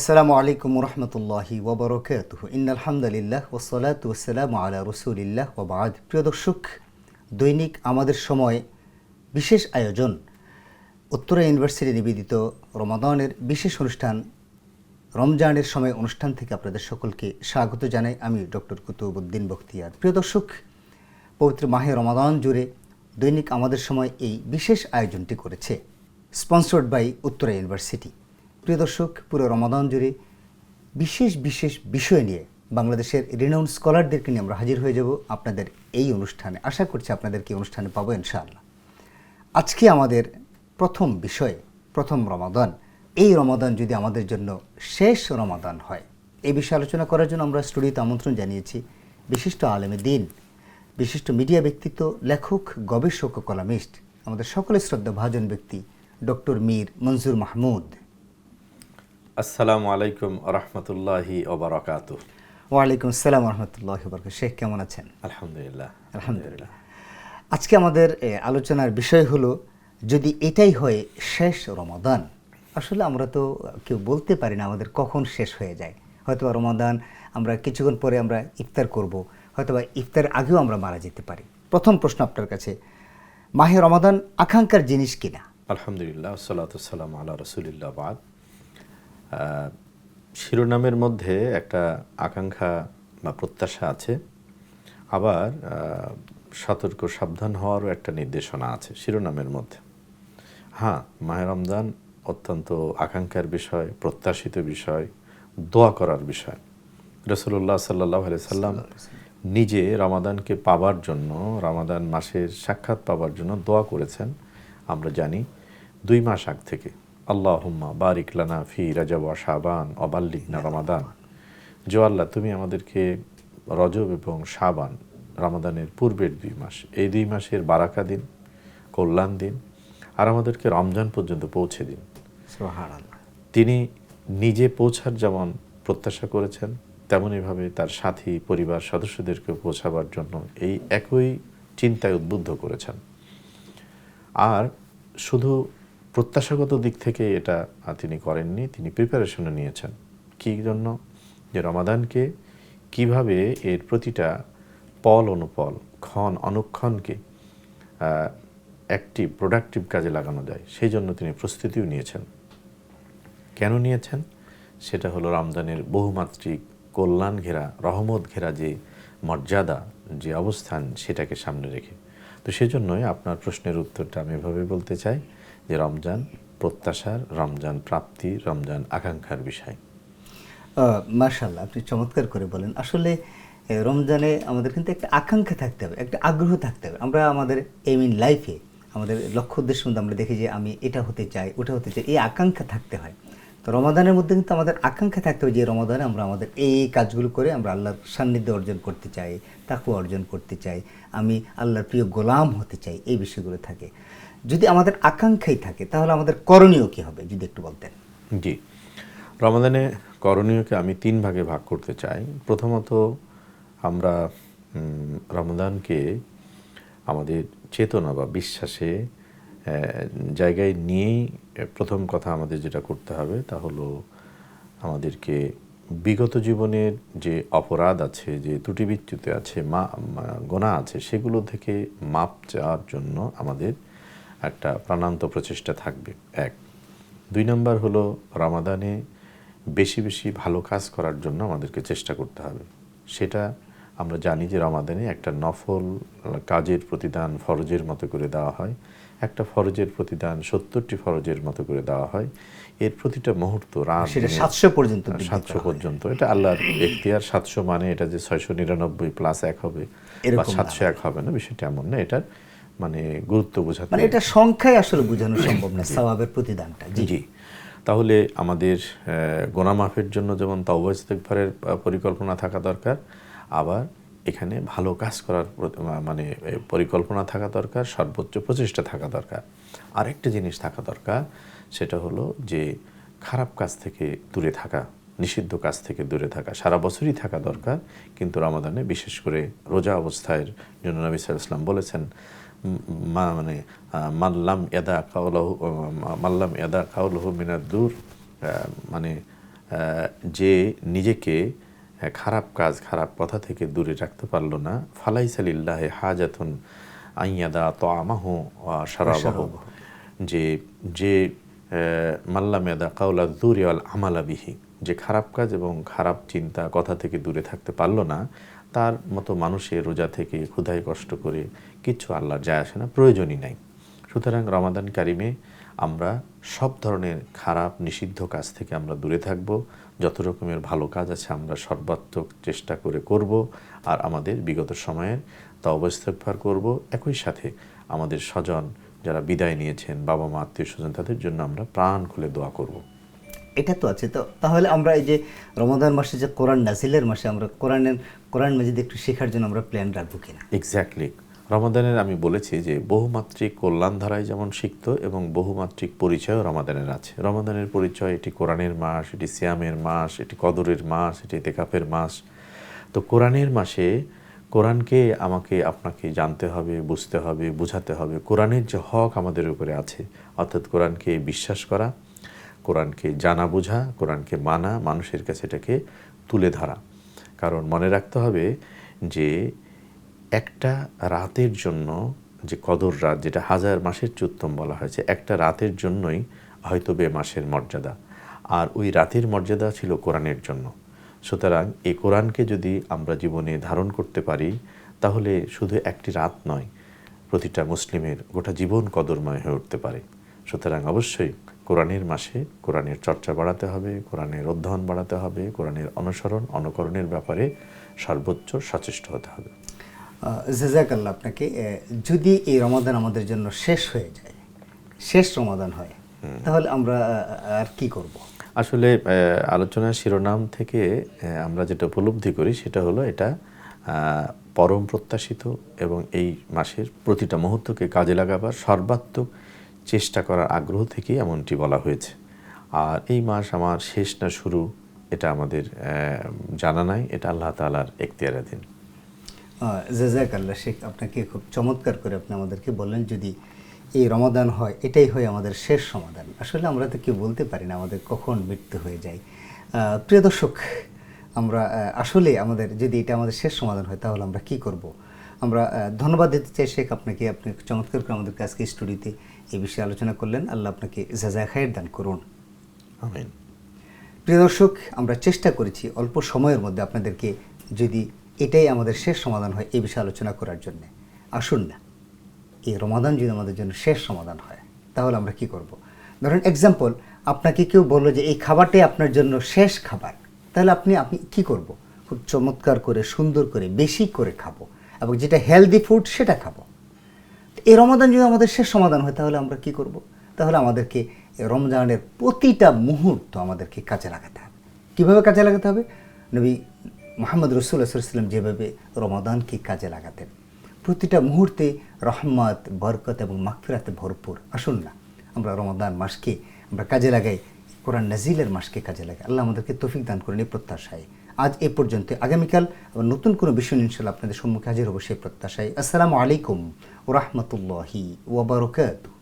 আসসালামু আলাইকুম রহমতুল্লাহি ওবরকাতুহু ইন্নাল হামদুলিল্লাহ ওয়াসসালাতু ওয়াসসালামু আলা রাসূলিল্লাহ ওয়া বা'দ। প্রিয় দর্শক, দৈনিক আমাদের সময় বিশেষ আয়োজন উত্তরা ইউনিভার্সিটি নিবেদিত রমাদানের বিশেষ অনুষ্ঠান রমজানের সময় অনুষ্ঠান থেকে আপনাদের সকলকে স্বাগত জানাই। আমি ডক্টর কুতুবউদ্দিন বখতিয়ার। প্রিয় দর্শক, পবিত্র মাহে রমাদান জুড়ে দৈনিক আমাদের সময় এই বিশেষ আয়োজনটি করেছে, স্পন্সর্ড বাই উত্তরা ইউনিভার্সিটি। প্রিয় দর্শক, পুরো রমাদান জুড়ে বিশেষ বিশেষ বিষয় নিয়ে বাংলাদেশের রিনাউন্ড স্কলারদেরকে নিয়ে আমরা হাজির হয়ে যাব আপনাদের এই অনুষ্ঠানে। আশা করছি আপনাদেরকে অনুষ্ঠানে পাবো ইনশাআল্লাহ। আজকে আমাদের প্রথম বিষয়, প্রথম রমাদান। এই রমাদান যদি আমাদের জন্য শেষ রমাদান হয়, এই বিষয়ে আলোচনা করার জন্য আমরা স্টুডিওতে আমন্ত্রণ জানিয়েছি বিশিষ্ট আলেমে দ্বীন, বিশিষ্ট মিডিয়া ব্যক্তিত্ব, লেখক, গবেষক ও কলামিস্ট, আমাদের সকলের শ্রদ্ধা ভাজন ব্যক্তি ডক্টর মীর মনজুর মাহমুদ। আসসালামু আলাইকুম রহমতুল্লাহি ওবারাকাতুহু। ওয়ালাইকুম আসসালাম রহমতুল্লাহি ওয়া বারাকাতুহু। শেখ কেমন আছেন? আলহামদুলিল্লাহ। আলহামদুলিল্লাহ। আজকে আমাদের আলোচনার বিষয় হলো, যদি এটাই হয় শেষ রমাদান। আসলে আমরা তো কেউ বলতে পারি না আমাদের কখন শেষ হয়ে যায়। হয়তোবা রমাদান আমরা কিছুক্ষণ পরে আমরা ইফতার করব, হয়তোবা ইফতার আগেও আমরা মারা যেতে পারি। প্রথম প্রশ্ন আপনার কাছে, মাহে রমাদান আকাঙ্ক্ষার জিনিস কিনা? আলহামদুলিল্লাহ, সালাতু সালাম আলা রাসূলিল্লাহ। বাদ, শিরোনামের মধ্যে একটা আকাঙ্ক্ষা বা প্রত্যাশা আছে, আবার সতর্ক সাবধান হওয়ারও একটা নির্দেশনা আছে শিরোনামের মধ্যে। হ্যাঁ, মাহে রমজান অত্যন্ত আকাঙ্ক্ষার বিষয়, প্রত্যাশিত বিষয়, দোয়া করার বিষয়। রাসূলুল্লাহ সাল্লাল্লাহু আলাইহি সাল্লাম নিজে রমাদানকে পাবার জন্য, রমাদান মাসের সাক্ষাৎ পাবার জন্য দোয়া করেছেন। আমরা জানি 2 মাস আগ থেকে, আল্লাহুম্মা বারিক লানা ফি রাজব ওয়া শাবান ওয়া বাল্লিগনা রমাদান। যে আল্লাহ, তুমি আমাদেরকে রজব এবং শাবান, রমাদানের পূর্বের 2 মাস, এই 2 মাসের বারাকা দিন, কল্যাণ দিন, আর আমাদেরকে রমজান পর্যন্ত পৌঁছে দিন। সুবহানাল্লাহ। তিনি নিজে পৌঁছার যেমন প্রত্যাশা করেছেন, তেমনইভাবে তার সাথী পরিবার সদস্যদেরকে পৌঁছাবার জন্য এই একই চিন্তায় উদ্বুদ্ধ করেছেন। আর শুধু প্রত্যাশাগত দিক থেকে এটা তিনি করেননি, তিনি প্রিপারেশনও নিয়েছেন। কী জন্য? যে রমাদানকে কিভাবে এর প্রতিটা পল অনুপল, ক্ষণ অনুক্ষণকে অ্যাক্টিভ, প্রোডাক্টিভ কাজে লাগানো যায়, সেই জন্য তিনি প্রস্তুতিও নিয়েছেন। কেন নিয়েছেন? সেটা হলো রমজানের বহুমাত্রিক কল্যাণ ঘেরা, রহমত ঘেরা যে মর্যাদা, যে অবস্থান, সেটাকে সামনে রেখে। তো সেজন্যই আপনার প্রশ্নের উত্তরটা আমি এভাবে বলতে চাই যে রমজান প্রত্যাশার, রমজান প্রাপ্তি, রমজান আকাঙ্ক্ষার বিষয়। মাশাআল্লাহ, আপনি চমৎকার করে বলেন। আসলে রমজানে আমাদের কিন্তু একটা আকাঙ্ক্ষা থাকতে হবে, একটা আগ্রহ থাকতে হবে। আমরা আমাদের এইম ইন লাইফে, আমাদের লক্ষ্য উদ্দেশ্য মধ্যে আমরা দেখি যে আমি এটা হতে চাই, ওটা হতে চাই, এই আকাঙ্ক্ষা থাকতে হয়। তো রমাদানের মধ্যে কিন্তু আমাদের আকাঙ্ক্ষা থাকতে হবে যে রমাদানে আমরা আমাদের এই কাজগুলো করে আমরা আল্লাহর সান্নিধ্য অর্জন করতে চাই, তাকওয়া অর্জন করতে চাই, আমি আল্লাহর প্রিয় গোলাম হতে চাই, এই বিষয়গুলো থাকে। যদি আমাদের আকাঙ্ক্ষাই থাকে, তাহলে আমাদের করণীয় কী হবে যদি একটু বলতেন। জি, রমাদানে করণীয়কে আমি 3 ভাগে ভাগ করতে চাই। প্রথমত, আমরা রমাদানকে আমাদের চেতনা বা বিশ্বাসে জায়গায় নিয়েই প্রথম কথা আমাদের যেটা করতে হবে তা হলো আমাদেরকে বিগত জীবনের যে অপরাধ আছে, যে ত্রুটি বিচ্যুতি আছে, গোনা আছে, সেগুলো থেকে মাপ চাওয়ার জন্য আমাদের একটা প্রাণান্ত প্রচেষ্টা থাকবে, 1। 2 নম্বর হলো রমাদানে বেশি বেশি ভালো কাজ করার জন্য আমাদেরকে চেষ্টা করতে হবে। সেটা আমরা জানি যে রমাদানে একটা নফল কাজের প্রতিদান ফরজের মতো করে দেওয়া হয়, একটা ফরজের প্রতিদান 70টি ফরজের মতো করে দেওয়া হয়। এর প্রতিটা মুহূর্ত, রাত, 700 পর্যন্ত, 700 পর্যন্ত, এটা আল্লাহর এখতিয়ার। 700 মানে এটা যে 699 প্লাস 1 হবে বা 701 হবে না, বিষয়টা এমন না। এটার মানে গুরুত্ব বোঝাতে, মানে এটা সংখ্যায় আসলে বোঝানো সম্ভব না সওয়াবের প্রতিদানটা। জি। তাহলে আমাদের গুনাহ মাফের জন্য যেমন তওবা ইস্তেগফারের পরিকল্পনা থাকা দরকার, আবার এখানে ভালো কাজ করার মানে পরিকল্পনা থাকা দরকার, সর্বোচ্চ প্রচেষ্টা থাকা দরকার। আরেকটা জিনিস থাকা দরকার, সেটা হলো যে খারাপ কাজ থেকে দূরে থাকা, নিষিদ্ধ কাজ থেকে দূরে থাকা। সারা বছরই থাকা দরকার, কিন্তু রমাদানে বিশেষ করে রোজা অবস্থার জন্য নবী সাল্লাল্লাহু আলাইহি ওয়াসাল্লাম বলেছেন, মানে মাল্লাম ইয়াদা কাউলহু মিনাদ দূর, মানে যে নিজেকে খারাপ কাজ খারাপ কথা থেকে দূরে রাখতে পারলো না, ফালাইসালিল্লাহে হাজাতুন আইয়াদা তামাহু ওয়া শারাবাহু, যে যে মাল্লামেদা কাউলা যুরি ওয়াল আমালা বিহি, যে খারাপ কাজ এবং খারাপ চিন্তা কথা থেকে দূরে থাকতে পারলো না, তার মতো মানুষের রোজা থেকে ক্ষুধায় কষ্ট করে কিচ্ছু আল্লাহর যায় আসে না, প্রয়োজনই নাই। সুতরাং রমাদান কারিমে আমরা সব ধরনের খারাপ নিষিদ্ধ কাজ থেকে আমরা দূরে থাকব, যত রকমের ভালো কাজ আছে আমরা সর্বাত্মক চেষ্টা করে করব, আর আমাদের বিগত সময়ের তওবা ইস্তেগফার করব। একই সাথে আমাদের স্বজন যারা বিদায় নিয়েছেন, বাবা মা আত্মীয় স্বজন, তাদের জন্য আমরা প্রাণ খুলে দোয়া করব। এটা তো আছে। তো তাহলে আমরা এই যে রমাদান মাসে যে কোরআন নাজিলের মাসে আমরা কোরআন মাজিদ একটু শেখার জন্য আমরা প্ল্যান রাখবো কিনা? এক্স্যাক্টলি। রমাদানের আমি বলেছি যে বহুমাত্রিক কল্যাণ ধারায় যেমন শিখত এবং বহুমাত্রিক পরিচয়ও রমাদানের আছে। রমাদানের পরিচয়, এটি কোরআনের মাস, এটি সিয়ামের মাস, এটি কদরের মাস, এটি ইতিকাফের মাস। তো কোরআনের মাসে কোরআনকে আমাকে আপনাকে জানতে হবে, বুঝতে হবে, বোঝাতে হবে। কোরআনের যে হক আমাদের উপরে আছে, অর্থাৎ কোরআনকে বিশ্বাস করা, কোরআনকে জানা বোঝা, কোরআনকে মানা, মানুষের কাছে এটাকে তুলে ধরা। কারণ মনে রাখতে হবে যে একটা রাতের জন্য, যে কদর রাত, যেটা 1000 মাসের চেয়ে উত্তম বলা হয়েছে, একটা রাতের জন্যই হয়তো মাসের মর্যাদা, আর ওই রাতের মর্যাদা ছিল কোরআনের জন্য। সুতরাং এই কোরআনকে যদি আমরা জীবনে ধারণ করতে পারি, তাহলে শুধু একটি রাত নয়, প্রতিটা মুসলিমের গোটা জীবন কদরময় হয়ে উঠতে পারে। সুতরাং অবশ্যই কোরআনের মাসে কোরআনের চর্চা বাড়াতে হবে, কোরআনের অধ্যয়ন বাড়াতে হবে, কোরআনের অনুকরণের ব্যাপারে সর্বোচ্চ সচেষ্ট হতে হবে। জাযাকাল্লাহ আপনাকে। যদি এই রমাদান আমাদের জন্য শেষ হয়ে যায়, শেষ রমাদান হয়, তাহলে আমরা আর কি করব? আসলে আলোচনার শিরোনাম থেকে আমরা যেটা উপলব্ধি করি সেটা হলো এটা পরম প্রত্যাশিত এবং এই মাসের প্রতিটা মুহূর্তকে কাজে লাগাবার সর্বাত্মক চেষ্টা করার আগ্রহ থেকেই এমনটি বলা হয়েছে। আর এই মাস আমার শেষ না শুরু, এটা আমাদের জানা নাই, এটা আল্লাহ তাআলার এখতিয়ারাধীন। জাযাকাল্লাহ শেখ, আপনাকে খুব চমৎকার করে আপনি আমাদেরকে বললেন, যদি এই রমাদান হয় এটাই হয় আমাদের শেষ সমাধান। আসলে আমরা তো কেউ বলতে পারি না আমাদের কখন মৃত্যু হয়ে যায়। প্রিয় দর্শক, আমরা আসলে আমাদের যদি এটা আমাদের শেষ সমাধান হয় তাহলে আমরা কি করব? আমরা ধন্যবাদ দিতে চাই শেখ আপনাকে, আপনি চমৎকার করে আমাদের আজকে স্টুডিওতে এই বিষয়ে আলোচনা করলেন। আল্লাহ আপনাকে জাযায়ে খায়ের দান করুন। আমিন। প্রিয় দর্শক, আমরা চেষ্টা করেছি অল্প সময়ের মধ্যে আপনাদেরকে, যদি এটাই আমাদের শেষ সমাধান হয় এই বিষয়ে আলোচনা করার জন্য। আসুন না, এই রমাদান যদি আমাদের জন্য শেষ সমাধান হয় তাহলে আমরা কি করব? ধরেন এক্সাম্পল, আপনাকে কেউ বললো যে এই খাবারটাই আপনার জন্য শেষ খাবার, তাহলে আপনি কি করব? খুব চমৎকার করে, সুন্দর করে, বেশি করে খাবো এবং যেটা হেলদি ফুড সেটা খাবো। এই রমাদান যদি আমাদের শেষ সমাধান হয় তাহলে আমরা কি করব? তাহলে আমাদেরকে রমজানের প্রতিটা মুহূর্ত আমাদেরকে কাজে লাগাতে হবে। কীভাবে কাজে লাগাতে হবে? নবী মুহাম্মদ রাসূলুল্লাহ সাল্লাল্লাহু আলাইহি ওয়াসাল্লাম যেভাবে রমাদানকে কাজে লাগাতেন, প্রতিটা মুহূর্তে রহমত, বরকত এবং মাগফিরাতে ভরপুর। আসুন না, আমরা রমাদান মাসকে আমরা কাজে লাগাই, কোরআন নাজিলের মাসকে কাজে লাগাই। আল্লাহ আমাদেরকে তৌফিক দান করেন এই প্রত্যাশায়। আজ এ পর্যন্ত। আগামীকাল আবার নতুন কোনো বিষয় ইনশাআল্লাহ আপনাদের সম্মুখে হাজির হব সেই প্রত্যাশায়। আসসালামু আলাইকুম ওয়া রাহমাতুল্লাহি ওয়া বারাকাতুহু।